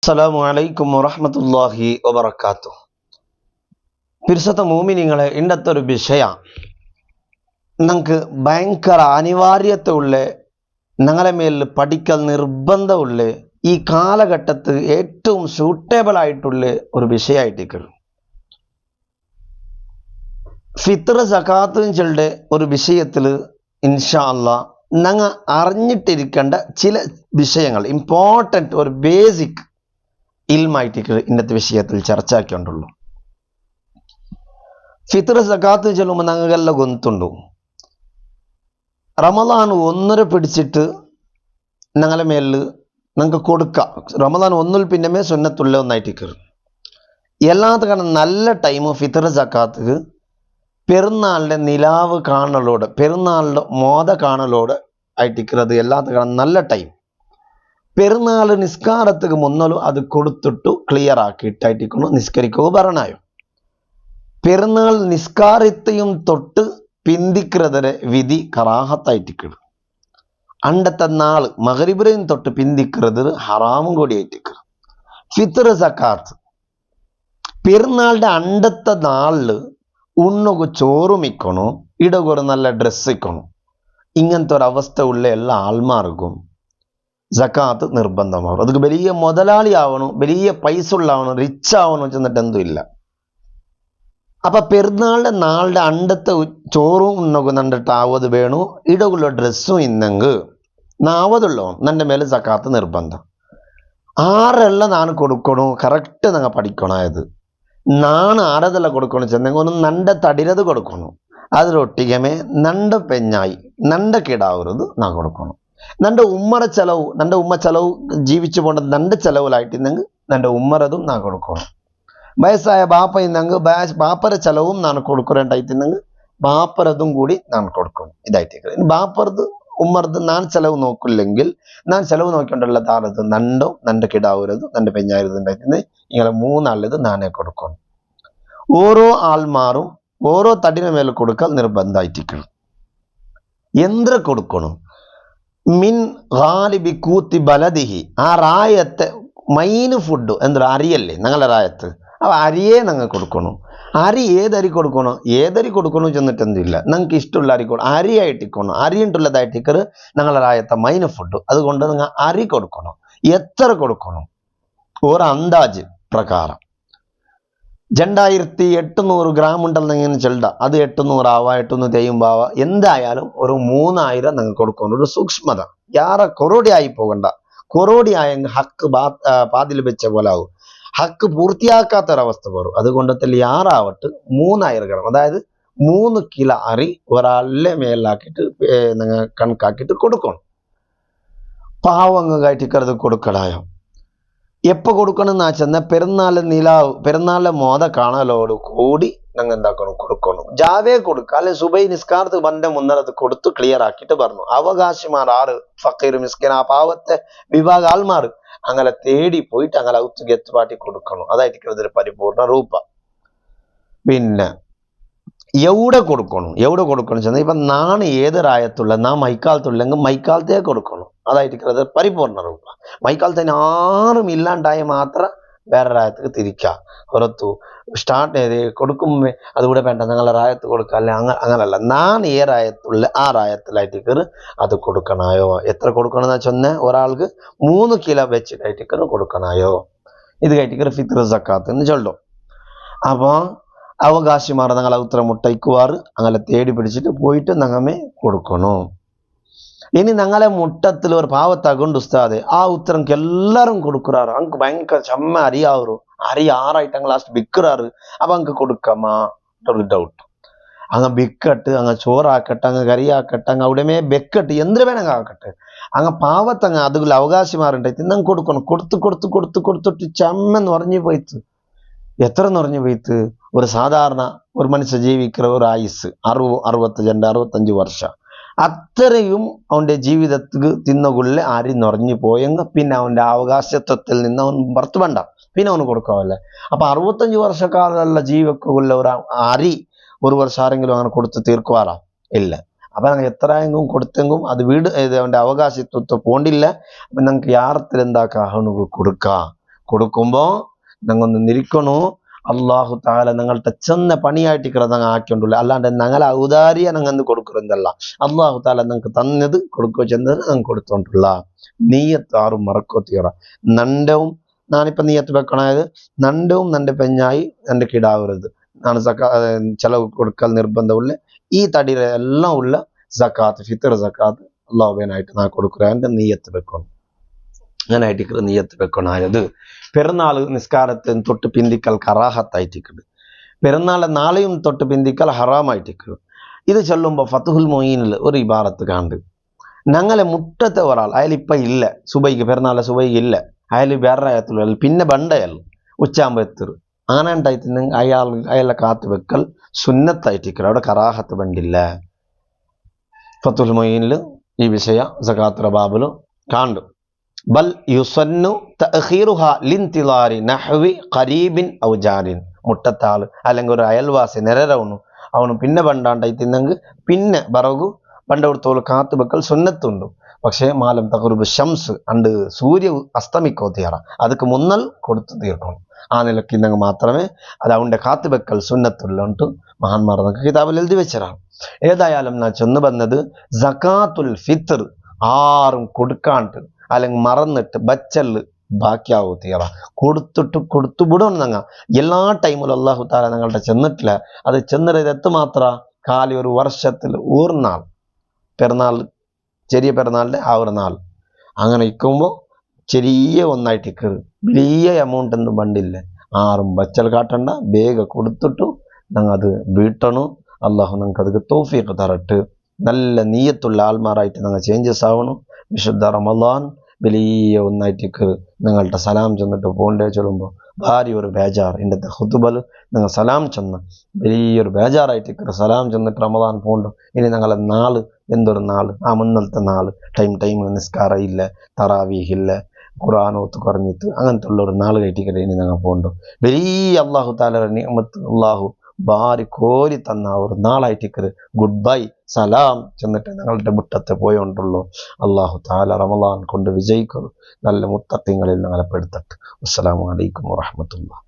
അസ്സലാമു അലൈക്കും വറഹ്മത്തുള്ളാഹി വബറകാതുഹു. പിരിസത്ത മൂമിനിങ്ങളെ ഇന്നത്തെ ഒരു വിഷയ നമുക്ക് ഭയങ്കര അനിവാര്യത്തുള്ള ഞങ്ങളെ മേൽ പഠിക്കൽ നിർബന്ധമുള്ള ഈ കാലഘട്ടത്തിൽ ഏറ്റവും സൂട്ടബിൾ ആയിട്ടുള്ള ഒരു വിഷയമായിട്ടേക്കും ഫിത്ർ സകാത്തും ചെല്ലുടെ ഒരു വിഷയത്തിൽ ഇൻഷാ അല്ലാ ഞങ്ങൾ അറിഞ്ഞിട്ടിരിക്കേണ്ട ചില വിഷയങ്ങൾ ഇമ്പോർട്ടൻ്റ് ഒരു ബേസിക് ഇൽമായിട്ടേക്ക് ഇന്നത്തെ വിഷയത്തിൽ ചർച്ചയാക്കിയിട്ടുള്ളൂ. ഫിത്ർ സകാത്ത് ചെല്ലുമ്പോൾ ഞങ്ങൾക്കെല്ലാം ഗൊന്തുണ്ടു. റമദാൻ ഒന്നര പിടിച്ചിട്ട് ഞങ്ങളെ മേലിൽ ഞങ്ങൾക്ക് കൊടുക്കാം. റമദാൻ ഒന്നിൽ പിന്നമേ സുന്നത്തുള്ള ഒന്നായിട്ടേക്ക് എല്ലാത്ത കാരണം നല്ല ടൈം ഫിത്ർ സക്കാത്ത് പെരുന്നാളിൻ്റെ നിലാവ് കാണലോട് പെരുന്നാളിൻ്റെ മോദ കാണലോട് ആയിട്ടിരിക്കുന്നത് എല്ലാത്ത കാരണം നല്ല ടൈം. പെരുന്നാൾ നിസ്കാരത്തിന് മുന്നലും അത് കൊടുത്തിട്ടു ക്ലിയർ ആക്കിയിട്ടായിട്ടിരിക്കുന്നു നിസ്കരിക്കുക പറഞ്ഞായോ. പെരുന്നാൾ നിസ്കാരത്തെയും തൊട്ട് പിന്തിക്കുന്നതിന് വിധി കറാഹത്തായിട്ടിരിക്കുന്നു. അണ്ടത്തെ നാൾ മഗ്രിബിനെയും തൊട്ട് പിന്തിക്കുന്നത് ഹറാമും കൂടി ആയിട്ടിരിക്കുന്നു. ഫിത്ർ സക്കാത്ത് പെരുന്നാളിൻ്റെ അണ്ടത്തെ നാളില് ഉണ്ണുക ചോറുമിക്കണോ ഇടകൊരു നല്ല ഡ്രസ്സ് ഇക്കണോ. ഇങ്ങനത്തെ ഒരു അവസ്ഥ ഉള്ള എല്ലാ ആൾമാർക്കും സക്കാത്ത് നിർബന്ധമാകും. അതൊക്കെ വലിയ മുതലാളി ആവണം, വലിയ പൈസ ഉള്ളാവണം, റിച്ച് ആവണം ചെന്നിട്ട് എന്തും ഇല്ല. അപ്പൊ പെരുന്നാളിൻ്റെ നാളുടെ അണ്ടത്തെ ചോറും ഉണ്ണൊക്കെ നണ്ടിട്ട് ആവത് വേണു. ഇടകുള്ള ഡ്രസ്സും ഇന്നെങ്കിൽ നാവതുള്ളോ നന്റെ മേലെ സക്കാത്ത് നിർബന്ധം. ആരെല്ലാം നാണ് കൊടുക്കണോ കറക്റ്റ് നിങ്ങൾ പഠിക്കണത്. നാണ് ആരതെല്ലാം കൊടുക്കണം ചെന്നെങ്കിൽ ഒന്ന് നണ്ട തടിരത് കൊടുക്കണം. അതിലൊട്ടികമേ നണ്ട പെഞ്ഞായി നണ്ട കിടാവുന്നത് നാ കൊടുക്കണം. നന്റെ ഉമ്മറ ചെലവ് നന്റെ ഉമ്മ ചെലവ് ജീവിച്ചു പോകേണ്ട നന്റെ ചെലവിലായിട്ടിരുന്നെങ്കിൽ നന്റെ ഉമ്മറതും നാ കൊടുക്കണം. വയസ്സായ ബാപ്പ ഇന്നെങ്കിൽ ബാപ്പര ചെലവും നാണ് കൊടുക്കണേണ്ടായിട്ടിരുന്നെങ്കിൽ ബാപ്പരതും കൂടി നാൻ കൊടുക്കണം. ഇതായിട്ട് ബാപ്പറത് ഉമ്മറത് നാൻ ചെലവ് നോക്കില്ലെങ്കിൽ നാൻ ചെലവ് നോക്കിക്കൊണ്ടുള്ള താറത് നണ്ടോ നന്റെ കിടാവുന്നത് നന്റെ പെഞ്ഞായത് ഉണ്ടായിട്ടിരുന്ന് ഇങ്ങനെ മൂന്നാളത് നാനേ കൊടുക്കണം. ഓരോ ആൾമാറും ഓരോ തടിന മേലെ കൊടുക്കാൻ നിർബന്ധമായിട്ടിരിക്കണം. എന്ത്ര കൊടുക്കണം മിൻ ഗാലിബി കൂത്തി ബലദിഹി. ആ റായത്തെ മൈന് ഫുഡ് എന്താ അരിയല്ലേ ഞങ്ങളുടെ റായത്ത്. അപ്പോൾ അരിയെ ഞങ്ങൾ കൊടുക്കണം. അരി ഏതരി കൊടുക്കണോ ഏതരി കൊടുക്കണോ ചെന്നിട്ട് എന്തില്ല ഞങ്ങൾക്ക് ഇഷ്ടമുള്ള അരി കൊടുക്കണം. അരിയായിട്ടിക്കണം അരിയിട്ടുള്ളതായിട്ടിക്കറ് ഞങ്ങളുടെ റായത്തെ മൈന് ഫുഡ്. അതുകൊണ്ട് നിങ്ങൾ അരി കൊടുക്കണം. എത്ര കൊടുക്കണം ഒരു അന്താജ് പ്രകാരം 2800 ഗ്രാം ഉണ്ടെന്ന് ഇങ്ങനെ ചെല്ലുക. അത് 800 ആവാ 800 തെയ്യുമ്പാവാ എന്തായാലും ഒരു 3000 നിങ്ങൾ കൊടുക്കണം. ഒരു സൂക്ഷ്മത യാറെ കൊറോടി ആയി പോകണ്ട. കൊറോടി ആയെങ്കിൽ ഹക്ക് പാതിൽ വെച്ച പോലെ ആവും. ഹക്ക് പൂർത്തിയാക്കാത്തൊരവസ്ഥ വരും. അതുകൊണ്ട് തന്നെ യാറാവട്ട് 3000 ഗ്രാം അതായത് 3 കിലോ അരി ഒരാളിലെ മേലാക്കിയിട്ട് നിങ്ങൾ കണക്കാക്കിയിട്ട് കൊടുക്കണം. പാവങ്ങായിട്ടിക്കത് കൊടുക്കലായോ. എപ്പോൾ കൊടുക്കണമെന്ന് വെച്ചാൽ പെരുന്നാളിലെ മോദ കാണലോട് കൂടി ഞങ്ങൾ എന്താക്കണം കൊടുക്കണം. ജാവേ കൊടുക്കുക അല്ലെ സുബൈ നിസ്കാരത്ത് വന്റെ മുന്നരത് കൊടുത്ത് ക്ലിയർ ആക്കിയിട്ട് പറഞ്ഞു. അവകാശിമാർ ആറ് ഫക്കീർ മിസ്കിൻ ആ പാവത്തെ വിഭാഗ ആൾമാർ അങ്ങനെ തേടി പോയിട്ട് അങ്ങനെ ഔത്ത് ഗെത്തുപാട്ടി കൊടുക്കണം. അതായിരിക്കും പരിപൂർണ രൂപ. പിന്നെ എവിടെ കൊടുക്കണം ചെന്നാൽ ഇപ്പം നാണ് ഏത് റായത്തുള്ള നാ മൈക്കാലത്തുള്ളെങ്കിൽ മൈക്കാലത്തേ കൊടുക്കണം. അതായിരിക്കുന്നത് പരിപൂർണ രൂപ. മൈക്കാലത്തിന് ആറും ഇല്ലാണ്ടായി മാത്രം വേറെ റായത്തേക്ക് തിരിക്കാം. പുറത്തു സ്റ്റാർട്ട് ചെയ്ത് കൊടുക്കുമ്പോ അതുകൂടെ വേണ്ട ഞങ്ങളെ റായത്ത് കൊടുക്കുക അല്ലെ അങ്ങനല്ല. നാൻ ഏ റായത്തുള്ള ആ റായത്തിലായിട്ടിക്കറ് അത് കൊടുക്കണായോ. എത്ര കൊടുക്കണമെന്ന് വെച്ചാൽ ഒരാൾക്ക് 3 കിലോ വെച്ചിട്ടായിട്ടിക്കറ് കൊടുക്കണായോ. ഇത് കഴിട്ടിക്കറ് ഫിത്ർ സക്കാത്ത് എന്ന് ചൊല്ലും. അപ്പോൾ അവകാശിമാർ ഞങ്ങളെ ഉത്തരം മുട്ടയ്ക്കുവാറ് അങ്ങനെ തേടി പിടിച്ചിട്ട് പോയിട്ട് ഞങ്ങമേ കൊടുക്കണോ. ഇനി ഞങ്ങളെ മുട്ടത്തിൽ ഒരു പാവത്താകൊണ്ട് ഉസ്താദ് ആ ഉത്തരംക്ക് എല്ലാവരും കൊടുക്കുറാറ്. അങ്ങ് ഭയങ്കര ചമ്മ അരിയാവറു അരി ആറായിട്ട് അങ്ങ് ലാസ്റ്റ് ബിക്കുറാറ്. അപ്പൊ അങ്ങ് കൊടുക്കാമാ ഒരു ഡൗട്ട്. അങ്ങ് ബിക്കട്ട് അങ്ങ് ചോറാക്കട്ടെ അങ്ങ് കറിയാക്കട്ടെ അങ്ങ് അവിടെമേ ബെക്കട്ട് എന്തിനു വേണമെങ്കിൽ ആക്കട്ടെ. അങ്ങ് പാവത്തങ്ങ് അതുപോലെ അവകാശിമാരുണ്ടായിട്ട് ഞങ്ങൾ കൊടുക്കണം. കൊടുത്തിട്ട് ചമ്മെന്ന് പറഞ്ഞു പോയിത്ത്. എത്ര എന്ന് പറഞ്ഞു പോയിത്ത് ഒരു സാധാരണ ഒരു മനുഷ്യ ജീവിക്കുന്ന ഒരു ആയുസ് 65 വർഷം അത്രയും അവൻ്റെ ജീവിതത്തിൽ തിന്നുകൊള്ളെ അരി നിറഞ്ഞു പോയെങ്കിൽ പിന്നെ അവൻ്റെ അവകാശത്വത്തിൽ നിന്ന് അവൻ പുറത്തു വേണ്ട. പിന്നെ അവന് കൊടുക്കാവല്ലേ. അപ്പൊ 65 വർഷക്കാലമുള്ള ജീവിക്കുള്ള ഒരു അരി ഒരു വർഷം ആരെങ്കിലും അങ്ങനെ കൊടുത്ത് തീർക്കുവാറാ ഇല്ല. അപ്പൊ ഞങ്ങൾ എത്രയെങ്കിലും കൊടുത്തെങ്കിലും അത് അവൻ്റെ അവകാശത്വത്തെ പോണ്ടില്ല. അപ്പൊ ഞങ്ങൾക്ക് യാറത്തിൽ എന്താക്കാം അവനുക്ക് കൊടുക്കാം. കൊടുക്കുമ്പോൾ ഞങ്ങൊന്ന് നിൽക്കണു. അള്ളാഹു താല ഞങ്ങളുടെ ചെന്ന പണിയായിട്ടിക്കറ ഞങ്ങൾ ആക്കിക്കൊണ്ടുള്ള, അല്ലാണ്ട് ഞങ്ങളെ ഔദാര്യ ഞങ്ങൾ കൊടുക്കുന്നതല്ല. അള്ളാഹു താല ഞങ്ങൾക്ക് തന്നത് കൊടുക്കുക ചെന്നത് ഞങ്ങൾ കൊടുത്തോണ്ടുള്ള നീയത്ത് ആറും മറക്കോ തീറ. നണ്ടവും ഞാനിപ്പോൾ നീയത്ത് വെക്കണത് നണ്ടവും നൻ്റെ പെഞ്ഞായി എൻ്റെ കിടാവരുത്. ഞാൻ ചെലവ് കൊടുക്കൽ നിർബന്ധമുള്ള ഈ തടിയുടെ എല്ലാം ഉള്ള സക്കാത്ത് ഫിത്തർ സക്കാത്ത് അള്ളാഹുബേനായിട്ട് ഞാൻ കൊടുക്കുക എൻ്റെ നീയത്ത് വെക്കണം. അങ്ങനായിട്ട് നീയത്ത് വെക്കണായത് പെരുന്നാൾ നിസ്കാരത്തിന് തൊട്ട് പിന്തിക്കൽ കറാഹത്തായിട്ടിക്കത്. പെരുന്നാളെ നാളെയും തൊട്ട് പിന്തിക്കൽ ഹറാമായിട്ടിക്കത്. ഇത് ചൊല്ലുമ്പോൾ ഫത്തുഹുൽ മൊയ്നിൽ ഒരു ഇബാറത്ത് കാണ്ട്, ഞങ്ങളെ മുറ്റത്തെ ഒരാൾ അയാളിപ്പം ഇല്ല, സുബൈക്ക് പെരുന്നാളെ സുബൈക്ക് ഇല്ല, അയാൾ വേറെ ആയത്തുള്ള പിന്നെ ബണ്ടയൽ ഉച്ചാകുമ്പോൾ എത്തിറ് അങ്ങനെ ഉണ്ടായിട്ട് അയാളെ കാത്തു വെക്കൽ സുന്നത്തായിട്ടിക്കൽ. അവിടെ കറാഹത്ത് ബണ്ടില്ല. ഫത്തുഹുൽ മൊയ്നിൽ ഈ വിഷയ സകാത്തുറ ബാബിൽ കാണ്ടു. ബൽ യുസന്നു തഅഖീറുഹ ലിൻതിലാരി നഹ്വി ഖരീബിൻ ഔ ജാരിൻ. മുട്ടത്താൾ അല്ലെങ്കിൽ ഒരു അയൽവാസി നിരരവണു അവನು പിന്നെ ബണ്ടാണ്ടായി തിന്നെങ്കിൽ പിന്നെ ബറകു പണ്ടവിടുത്തോളം കാത്തു വെക്കൽ സുന്നത്തുണ്ട്. പക്ഷേ മാലം തഖറുബ് ഷംസ് അണ്ട് സൂര്യ അസ്തമിക്കോ തീറ ಅದಕ್ಕೆ മുന്നൽ കൊടുത്തു തീർക്കണം. ആ നിലയ്ക്ക് ഇന്നെങ്കിൽ മാത്രമേ അത് അവൻ്റെ കാത്തു വെക്കൽ സുന്നത്തുള്ളോണ്ട് മഹാന്മാർ നമുക്ക് കിതാബിൽ എഴുതി വെച്ചതാണ്. ഏതായാലും ഞാൻ ചെന്ന് വന്നത് സകാത്തുൽ ഫിത്ർ ആറും കൊടുക്കാണ്ട് അല്ലെങ്കിൽ മറന്നിട്ട് ബച്ചല് ബാക്കിയാവും തീറ. കൊടുത്തു വിടണം. ഞങ്ങൾ എല്ലാ ടൈമിലും അള്ളാഹു താല ഞങ്ങളുടെ ചെന്നിട്ടില്ല. അത് ചെന്നിട്ട് എത്തുമാത്ര കാലി ഒരു വർഷത്തിൽ ഒരു നാൾ പെരുന്നാൾ, ചെറിയ പെരുന്നാളിൻ്റെ ആ ഒരു നാൾ അങ്ങനെ ഇരിക്കുമ്പോൾ ചെറിയ ഒന്നായിട്ട് കയറി വലിയ എമൗണ്ട് ഒന്നും പണ്ടില്ല. ആറും ബച്ചൽ കാട്ടണ്ട, വേഗം കൊടുത്തിട്ടു ഞങ്ങൾ അത് വീട്ടണു. അള്ളാഹു ഞങ്ങൾക്ക് അത് തൗഫീഖ് തരട്ട്. നല്ല നീയത്തുള്ള ആൾമാരായിട്ട് ഞങ്ങൾ ചേഞ്ചസ് ആവണം. വിശുദ്ധ റമളാൻ വലിയ ഒന്നായിട്ട് ഞങ്ങളുടെ സലാം ചെന്നിട്ട് പോണ്ടേ ചൊല്ലുമ്പോൾ ഭാര്യ ഒരു ബേജാർ. ഇന്നത്തെ ഹുതുബൽ നിങ്ങൾ സലാം ചെന്ന് വലിയൊരു ബേജാറായിട്ട് സലാം ചെന്നിട്ട് റമളാൻ പോണ്ടു. ഇനി ഞങ്ങളെ നാള് എന്തൊരു നാൾ, ആ മുന്നലത്തെ നാൾ ടൈം നിസ്കാരം ഇല്ല, തറാവീഹില്ല, ഖുർആനോത്ത് കുറഞ്ഞിട്ട് അങ്ങനത്തെ ഉള്ള ഒരു നാൾ കയറ്റിക്കട്ടെ ഇനി ഞങ്ങൾ പോണ്ടു. വലിയ അള്ളാഹു താല നിഅമത്ത് അള്ളാഹു ഭാരി കോരി തന്ന ഒരു നാളായിട്ടിക്കത് ഗുഡ് ബൈ സലാം ചെന്നിട്ട് ഞങ്ങളുടെ മുറ്റത്തെ പോയോണ്ടുള്ളൂ. അള്ളാഹു താല റമളാൻ കൊണ്ട് വിജയിക്കുന്നു. നല്ല മുത്തഖീങ്ങളിൽ ഞങ്ങളെ പെടുത്തട്ടെ. അസ്സലാമു അലൈക്കും വറഹ്മത്തുള്ളാഹി.